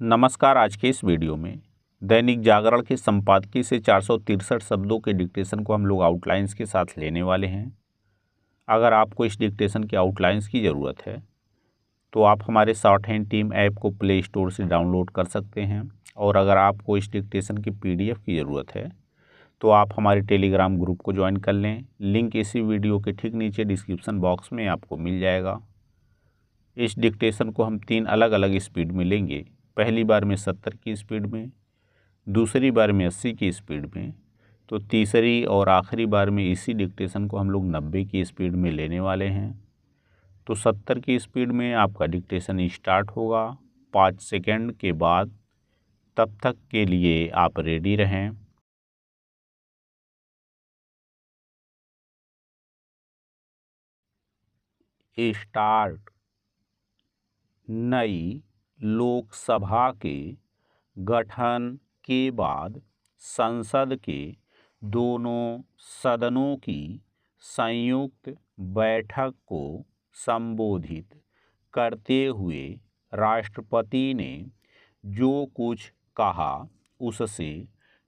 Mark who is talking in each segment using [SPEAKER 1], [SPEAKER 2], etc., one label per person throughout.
[SPEAKER 1] नमस्कार। आज के इस वीडियो में दैनिक जागरण के संपादकीय से 463 शब्दों के डिक्टेशन को हम लोग आउटलाइंस के साथ लेने वाले हैं। अगर आपको इस डिक्टेशन के आउटलाइंस की ज़रूरत है तो आप हमारे शॉर्ट हैंड टीम ऐप को प्ले स्टोर से डाउनलोड कर सकते हैं, और अगर आपको इस डिक्टेशन की PDF की ज़रूरत है तो आप हमारे टेलीग्राम ग्रुप को ज्वाइन कर लें। लिंक इसी वीडियो के ठीक नीचे डिस्क्रिप्शन बॉक्स में आपको मिल जाएगा। इस डिक्टेशन को हम 3 अलग अलग स्पीड में लेंगे। पहली बार में 70 की स्पीड में, दूसरी बार में 80 की स्पीड में, तो तीसरी और आखिरी बार में इसी डिक्टेशन को हम लोग 90 की स्पीड में लेने वाले हैं। तो 70 की स्पीड में आपका डिक्टेशन स्टार्ट होगा 5 सेकंड के बाद। तब तक के लिए आप रेडी रहें। स्टार्ट। नई लोकसभा के गठन के बाद संसद के दोनों सदनों की संयुक्त बैठक को संबोधित करते हुए राष्ट्रपति ने जो कुछ कहा उससे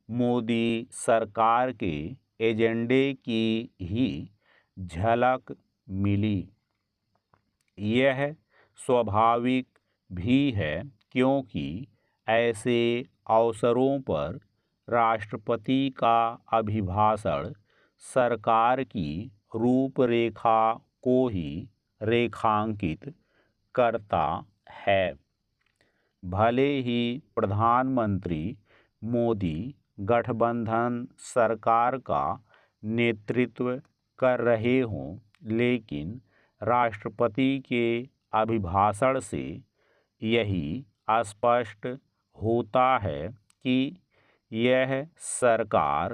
[SPEAKER 1] मोदी सरकार के एजेंडे की ही झलक मिली। यह स्वाभाविक भी है क्योंकि ऐसे अवसरों पर राष्ट्रपति का अभिभाषण सरकार की रूपरेखा को ही रेखांकित करता है। भले ही प्रधानमंत्री मोदी गठबंधन सरकार का नेतृत्व कर रहे हों, लेकिन राष्ट्रपति के अभिभाषण से यही स्पष्ट होता है कि यह सरकार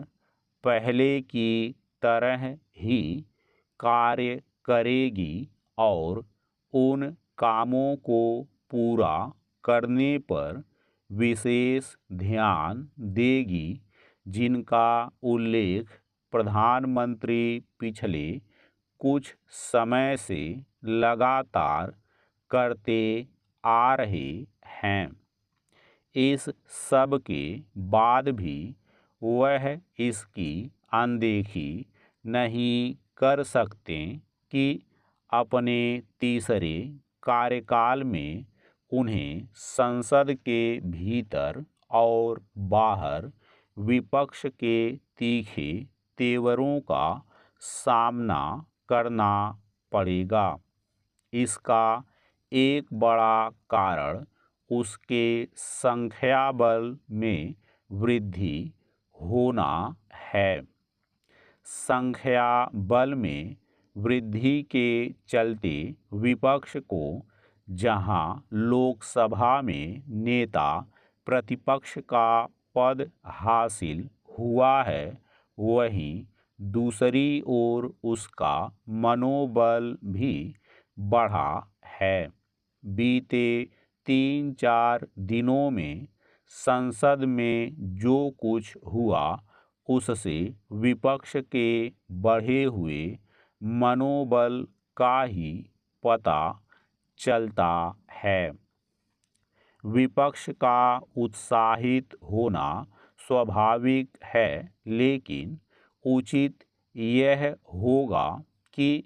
[SPEAKER 1] पहले की तरह ही कार्य करेगी और उन कामों को पूरा करने पर विशेष ध्यान देगी जिनका उल्लेख प्रधानमंत्री पिछले कुछ समय से लगातार करते आ रहे हैं। इस सब के बाद भी वह इसकी अनदेखी नहीं कर सकते कि अपने तीसरे कार्यकाल में उन्हें संसद के भीतर और बाहर विपक्ष के तीखे तेवरों का सामना करना पड़ेगा। इसका एक बड़ा कारण उसके संख्याबल में वृद्धि होना है। संख्या बल में वृद्धि के चलते विपक्ष को जहां लोकसभा में नेता प्रतिपक्ष का पद हासिल हुआ है, वहीं दूसरी ओर उसका मनोबल भी बढ़ा है। बीते 3-4 दिनों में संसद में जो कुछ हुआ उससे विपक्ष के बढ़े हुए मनोबल का ही पता चलता है। विपक्ष का उत्साहित होना स्वाभाविक है, लेकिन उचित यह होगा कि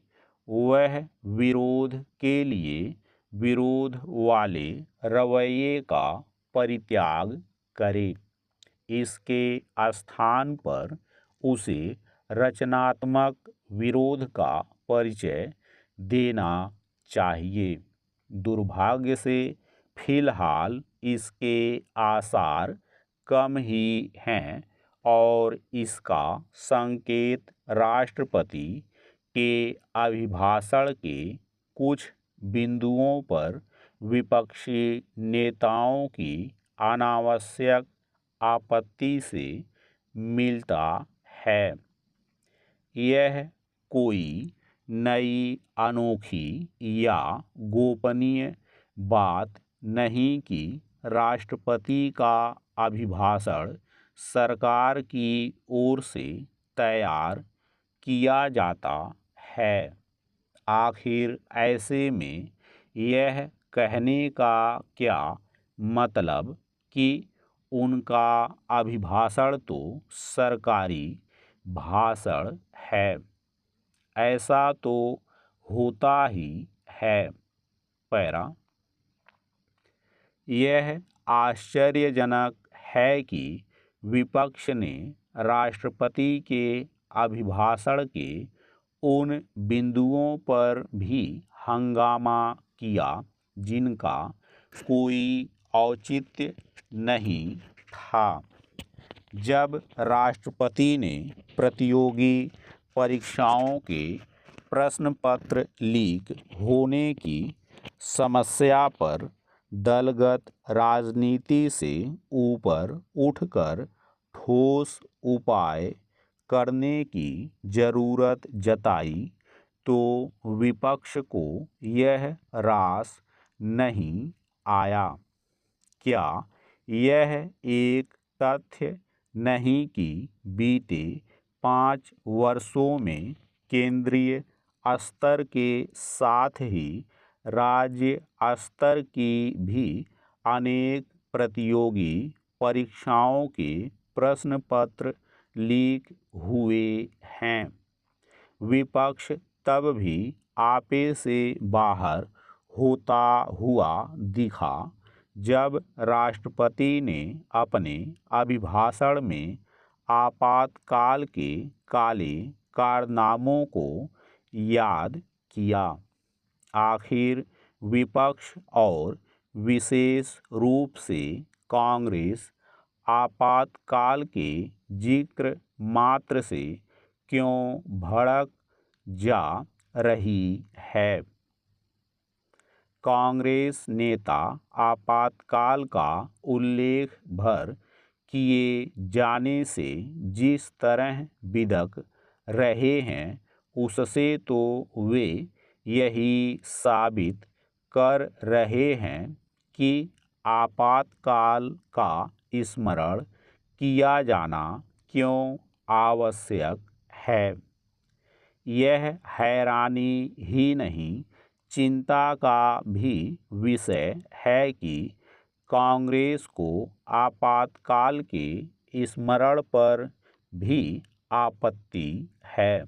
[SPEAKER 1] वह विरोध के लिए विरोध वाले रवैये का परित्याग करे। इसके स्थान पर उसे रचनात्मक विरोध का परिचय देना चाहिए। दुर्भाग्य से फिलहाल इसके आसार कम ही हैं और इसका संकेत राष्ट्रपति के अभिभाषण के कुछ बिंदुओं पर विपक्षी नेताओं की अनावश्यक आपत्ति से मिलता है। यह कोई नई, अनोखी या गोपनीय बात नहीं कि राष्ट्रपति का अभिभाषण सरकार की ओर से तैयार किया जाता है। आखिर ऐसे में यह कहने का क्या मतलब कि उनका अभिभाषण तो सरकारी भाषण है, ऐसा तो होता ही है। पैरा, यह आश्चर्यजनक है कि विपक्ष ने राष्ट्रपति के अभिभाषण के उन बिंदुओं पर भी हंगामा किया जिनका कोई औचित्य नहीं था। जब राष्ट्रपति ने प्रतियोगी परीक्षाओं के प्रश्न पत्र लीक होने की समस्या पर दलगत राजनीति से ऊपर उठकर ठोस उपाय करने की जरूरत जताई तो विपक्ष को यह रास नहीं आया। क्या यह एक तथ्य नहीं कि बीते 5 वर्षों में केंद्रीय स्तर के साथ ही राज्य स्तर की भी अनेक प्रतियोगी परीक्षाओं के प्रश्न पत्र लीक हुए हैं। विपक्ष तब भी आपे से बाहर होता हुआ दिखा जब राष्ट्रपति ने अपने अभिभाषण में आपातकाल के काले कारनामों को याद किया। आखिर विपक्ष और विशेष रूप से कांग्रेस आपातकाल के जिक्र मात्र से क्यों भड़क जा रही है? कांग्रेस नेता आपातकाल का उल्लेख भर किए जाने से जिस तरह बिदक रहे हैं उससे तो वे यही साबित कर रहे हैं कि आपातकाल का स्मरण किया जाना क्यों आवश्यक है। यह हैरानी ही नहीं, चिंता का भी विषय है कि कांग्रेस को आपातकाल के स्मरण पर भी आपत्ति है।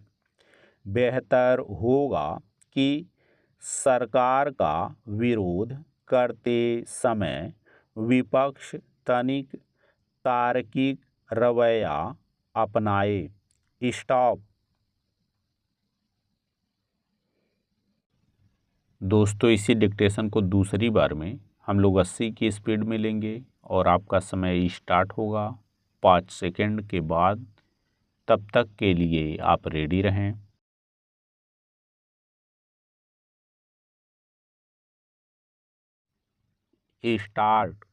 [SPEAKER 1] बेहतर होगा कि सरकार का विरोध करते समय विपक्ष तनिक तार्किक रवैया अपनाए। स्टॉप। दोस्तों, इसी डिक्टेशन को दूसरी बार में हम लोग 80 की स्पीड में लेंगे और आपका समय स्टार्ट होगा 5 सेकंड के बाद। तब तक के लिए आप रेडी रहें। स्टार्ट।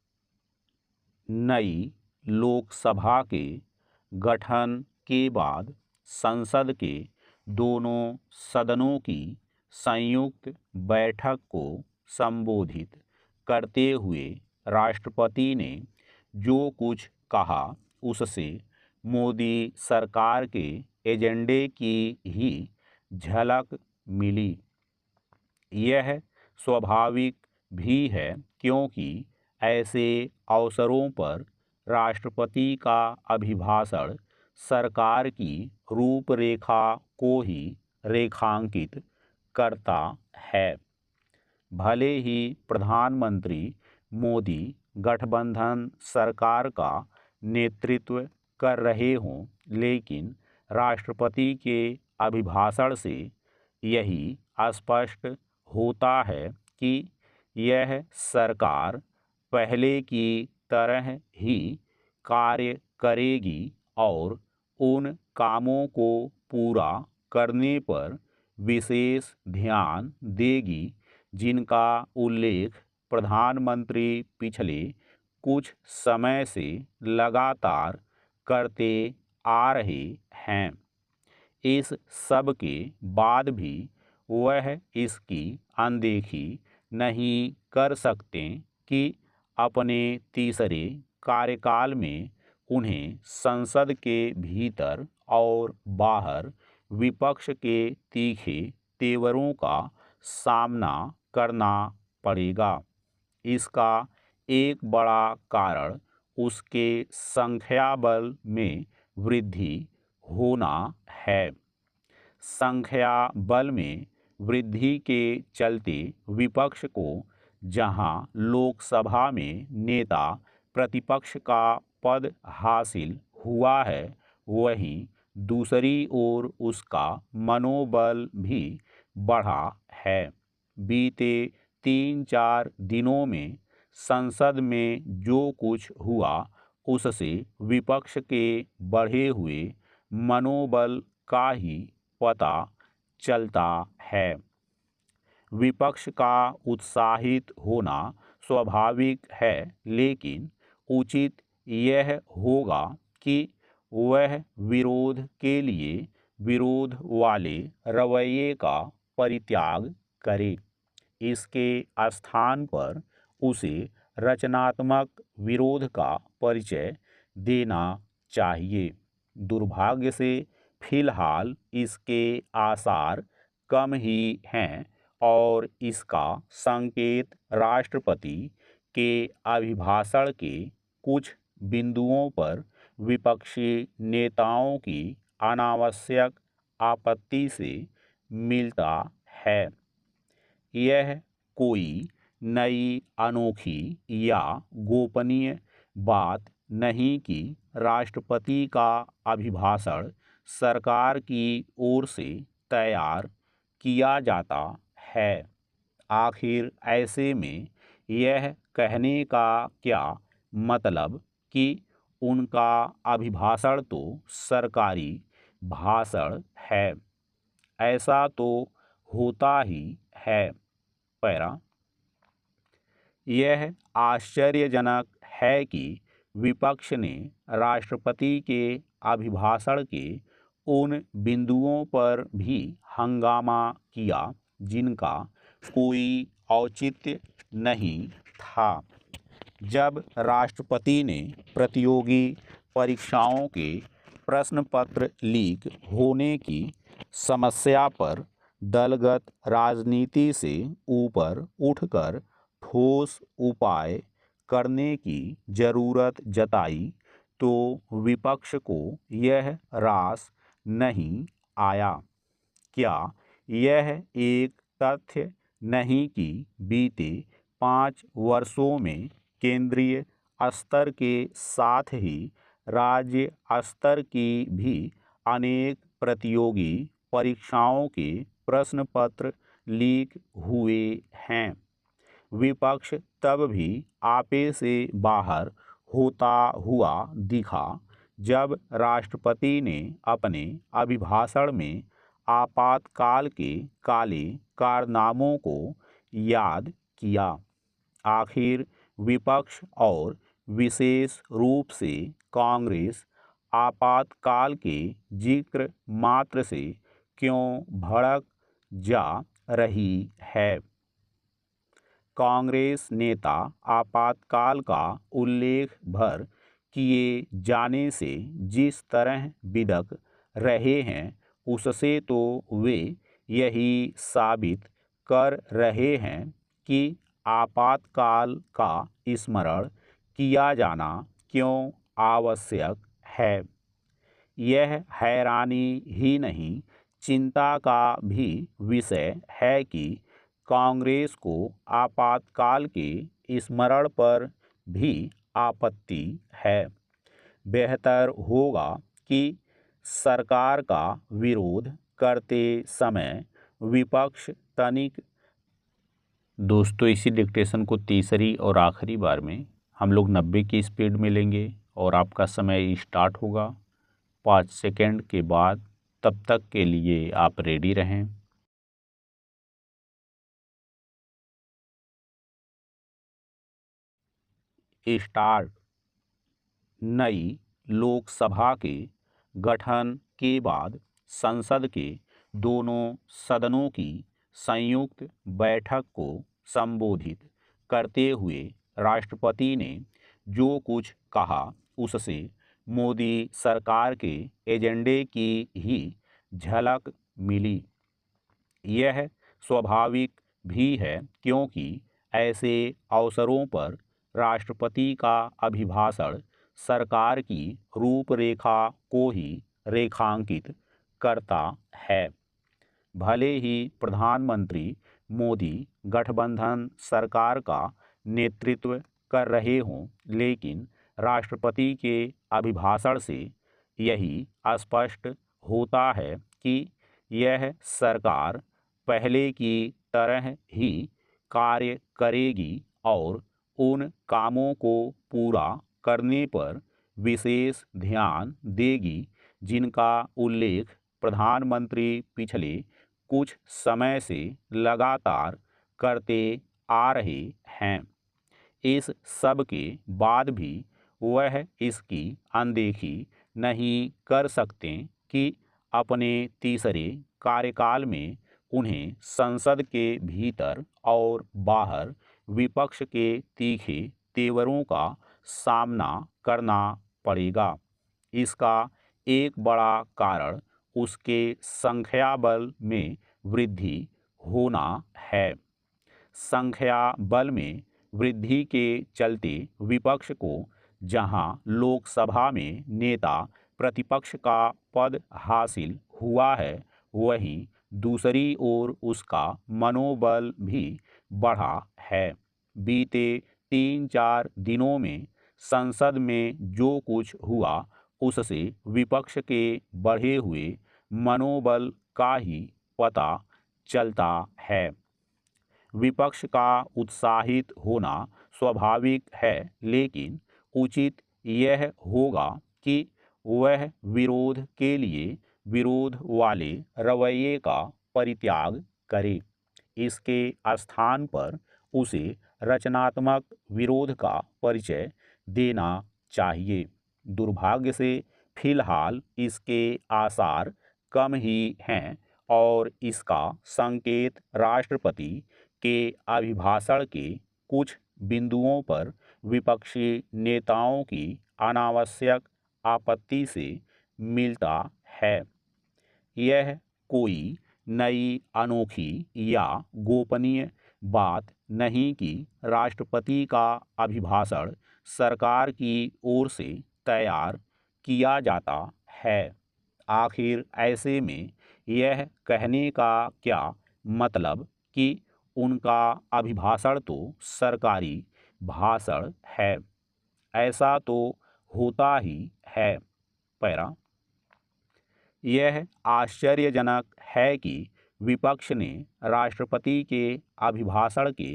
[SPEAKER 1] नई लोकसभा के गठन के बाद संसद के दोनों सदनों की संयुक्त बैठक को संबोधित करते हुए राष्ट्रपति ने जो कुछ कहा उससे मोदी सरकार के एजेंडे की ही झलक मिली। यह स्वाभाविक भी है क्योंकि ऐसे अवसरों पर राष्ट्रपति का अभिभाषण सरकार की रूपरेखा को ही रेखांकित करता है। भले ही प्रधानमंत्री मोदी गठबंधन सरकार का नेतृत्व कर रहे हों, लेकिन राष्ट्रपति के अभिभाषण से यही स्पष्ट होता है कि यह सरकार पहले की तरह ही कार्य करेगी और उन कामों को पूरा करने पर विशेष ध्यान देगी जिनका उल्लेख प्रधानमंत्री पिछले कुछ समय से लगातार करते आ रहे हैं। इस सब के बाद भी वह इसकी अनदेखी नहीं कर सकते कि अपने तीसरे कार्यकाल में उन्हें संसद के भीतर और बाहर विपक्ष के तीखे तेवरों का सामना करना पड़ेगा। इसका एक बड़ा कारण उसके संख्याबल में वृद्धि होना है। संख्या बल में वृद्धि के चलते विपक्ष को जहां लोकसभा में नेता प्रतिपक्ष का पद हासिल हुआ है, वहीं दूसरी ओर उसका मनोबल भी बढ़ा है। बीते 3-4 दिनों में संसद में जो कुछ हुआ, उससे विपक्ष के बढ़े हुए मनोबल का ही पता चलता है। विपक्ष का उत्साहित होना स्वाभाविक है, लेकिन उचित यह होगा कि वह विरोध के लिए विरोध वाले रवैये का परित्याग करे। इसके स्थान पर उसे रचनात्मक विरोध का परिचय देना चाहिए। दुर्भाग्य से फिलहाल इसके आसार कम ही हैं और इसका संकेत राष्ट्रपति के अभिभाषण के कुछ बिंदुओं पर विपक्षी नेताओं की अनावश्यक आपत्ति से मिलता है। यह कोई नई, अनोखी या गोपनीय बात नहीं कि राष्ट्रपति का अभिभाषण सरकार की ओर से तैयार किया जाता है। आखिर ऐसे में यह कहने का क्या मतलब कि उनका अभिभाषण तो सरकारी भाषण है? ऐसा तो होता ही है। पैरा, यह आश्चर्यजनक है कि विपक्ष ने राष्ट्रपति के अभिभाषण के उन बिंदुओं पर भी हंगामा किया जिनका कोई औचित्य नहीं था। जब राष्ट्रपति ने प्रतियोगी परीक्षाओं के प्रश्न पत्र लीक होने की समस्या पर दलगत राजनीति से ऊपर उठकर ठोस उपाय करने की जरूरत जताई, तो विपक्ष को यह रास नहीं आया। क्या यह एक तथ्य नहीं कि बीते 5 वर्षों में केंद्रीय स्तर के साथ ही राज्य स्तर की भी अनेक प्रतियोगी परीक्षाओं के प्रश्न पत्र लीक हुए हैं? विपक्ष तब भी आपे से बाहर होता हुआ दिखा जब राष्ट्रपति ने अपने अभिभाषण में आपातकाल के काले कारनामों को याद किया। आखिर विपक्ष और विशेष रूप से कांग्रेस आपातकाल के जिक्र मात्र से क्यों भड़क जा रही है? कांग्रेस नेता आपातकाल का उल्लेख भर किए जाने से जिस तरह बिदक रहे हैं, उससे तो वे यही साबित कर रहे हैं कि आपातकाल का स्मरण किया जाना क्यों आवश्यक है। यह हैरानी ही नहीं, चिंता का भी विषय है कि कांग्रेस को आपातकाल के स्मरण पर भी आपत्ति है। बेहतर होगा कि सरकार का विरोध करते समय विपक्ष तनिक। दोस्तों, इसी डिक्टेशन को तीसरी और आखिरी बार में हम लोग 90 की स्पीड में लेंगे और आपका समय स्टार्ट होगा 5 सेकंड के बाद। तब तक के लिए आप रेडी रहें। स्टार्ट। नई लोकसभा के गठन के बाद संसद के दोनों सदनों की संयुक्त बैठक को संबोधित करते हुए राष्ट्रपति ने जो कुछ कहा, उससे मोदी सरकार के एजेंडे की ही झलक मिली। यह स्वाभाविक भी है, क्योंकि ऐसे अवसरों पर राष्ट्रपति का अभिभाषण सरकार की रूपरेखा को ही रेखांकित करता है। भले ही प्रधानमंत्री मोदी गठबंधन सरकार का नेतृत्व कर रहे हों, लेकिन राष्ट्रपति के अभिभाषण से यही स्पष्ट होता है कि यह सरकार पहले की तरह ही कार्य करेगी और उन कामों को पूरा करने पर विशेष ध्यान देगी जिनका उल्लेख प्रधानमंत्री पिछले कुछ समय से लगातार करते आ रहे हैं। इस सब के बाद भी वह इसकी अनदेखी नहीं कर सकते कि अपने तीसरे कार्यकाल में उन्हें संसद के भीतर और बाहर विपक्ष के तीखे तेवरों का सामना करना पड़ेगा। इसका एक बड़ा कारण उसके संख्या बल में वृद्धि होना है। संख्या बल में वृद्धि के चलते विपक्ष को जहां लोकसभा में नेता प्रतिपक्ष का पद हासिल हुआ है, वहीं दूसरी ओर उसका मनोबल भी बढ़ा है। बीते 3-4 दिनों में संसद में जो कुछ हुआ उससे विपक्ष के बढ़े हुए मनोबल का ही पता चलता है। विपक्ष का उत्साहित होना स्वाभाविक है, लेकिन उचित यह होगा कि वह विरोध के लिए विरोध वाले रवैये का परित्याग करे। इसके स्थान पर उसे रचनात्मक विरोध का परिचय देना चाहिए। दुर्भाग्य से फिलहाल इसके आसार कम ही हैं और इसका संकेत राष्ट्रपति के अभिभाषण के कुछ बिंदुओं पर विपक्षी नेताओं की अनावश्यक आपत्ति से मिलता है। यह कोई नई, अनोखी या गोपनीय बात नहीं कि राष्ट्रपति का अभिभाषण सरकार की ओर से तैयार किया जाता है। आखिर ऐसे में यह कहने का क्या मतलब कि उनका अभिभाषण तो सरकारी भाषण है? ऐसा तो होता ही है। पैरा यह आश्चर्यजनक है कि विपक्ष ने राष्ट्रपति के अभिभाषण के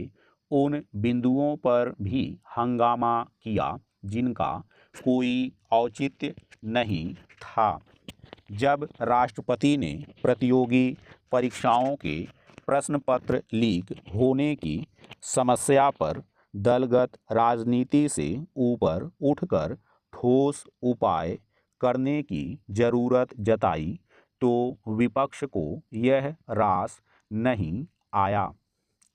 [SPEAKER 1] उन बिंदुओं पर भी हंगामा किया जिनका कोई औचित्य नहीं था। जब राष्ट्रपति ने प्रतियोगी परीक्षाओं के प्रश्न पत्र लीक होने की समस्या पर दलगत राजनीति से ऊपर उठकर ठोस उपाय करने की जरूरत जताई, तो विपक्ष को यह रास नहीं आया।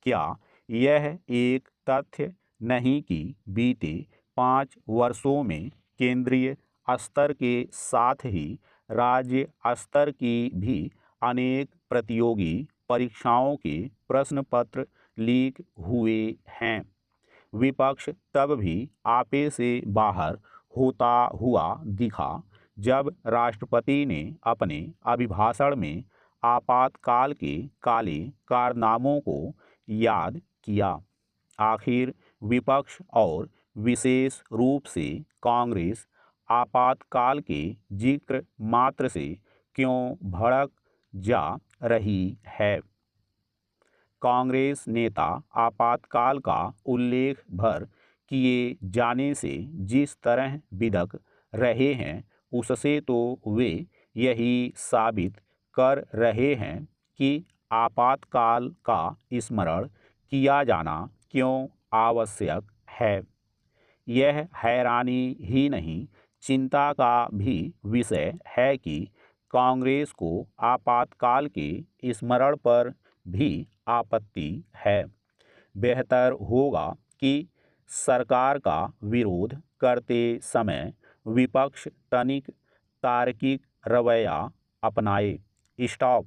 [SPEAKER 1] क्या यह एक तथ्य नहीं कि बीते 5 वर्षों में केंद्रीय स्तर के साथ ही राज्य स्तर की भी अनेक प्रतियोगी परीक्षाओं के प्रश्न पत्र लीक हुए हैं? विपक्ष तब भी आपे से बाहर होता हुआ दिखा जब राष्ट्रपति ने अपने अभिभाषण में आपातकाल के काले कारनामों को याद किया। आखिर विपक्ष और विशेष रूप से कांग्रेस आपातकाल के जिक्र मात्र से क्यों भड़क जा रही है? कांग्रेस नेता आपातकाल का उल्लेख भर किए जाने से जिस तरह बिदक रहे हैं, उससे तो वे यही साबित कर रहे हैं कि आपातकाल का स्मरण किया जाना क्यों आवश्यक है। यह हैरानी ही नहीं, चिंता का भी विषय है कि कांग्रेस को आपातकाल के स्मरण पर भी आपत्ति है। बेहतर होगा कि सरकार का विरोध करते समय विपक्ष तनिक तार्किक रवैया अपनाए। स्टॉप।